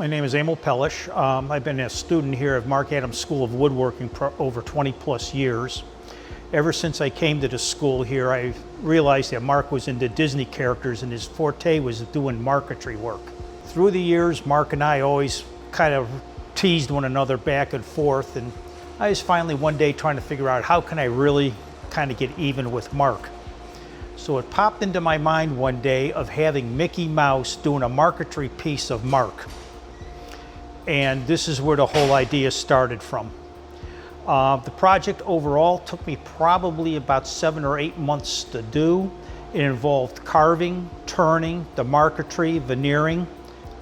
My name is Emil. I've been a student here at Marc School of Woodworking for over 20 plus years. Ever since I came to the school here, I realized that Marc was into Disney characters and his forte was doing marquetry work. Through the years, Marc and I always kind of teased one another back and forth, and I was finally one day trying to figure out how can I really kind of get even with Marc. So it popped into my mind one day of having Mickey Mouse doing a marquetry piece of Marc. And this is where the whole idea started from. The project overall took me probably about 7 or 8 months to do. It involved carving, turning, the marquetry, veneering,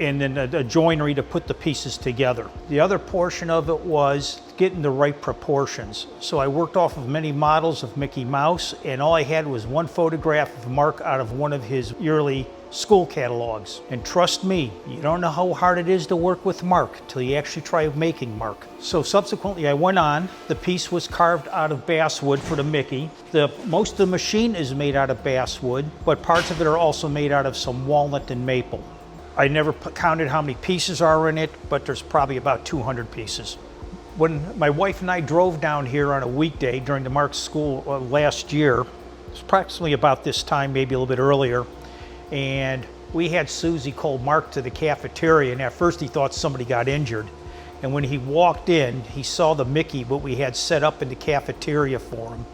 and then a joinery to put the pieces together. The other portion of it was getting the right proportions. So I worked off of many models of Mickey Mouse, and all I had was one photograph of Marc out of one of his yearly school catalogs. And trust me, you don't know how hard it is to work with Marc till you actually try making Marc. So subsequently I went on, the piece was carved out of basswood for the Mickey. Most of the machine is made out of basswood, but parts of it are also made out of some walnut and maple. I never counted how many pieces are in it, but there's probably about 200 pieces. When my wife and I drove down here on a weekday during the Marc school last year, it was approximately about this time, maybe a little bit earlier, and we had Susie call Marc to the cafeteria, and at first he thought somebody got injured. And when he walked in, he saw the Mickey, what we had set up in the cafeteria for him.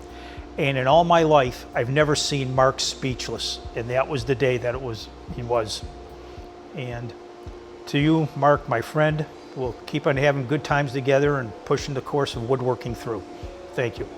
And in all my life, I've never seen Marc speechless. And that was the day that he was. And to you, Marc, my friend, we'll keep on having good times together and pushing the course of woodworking through. Thank you.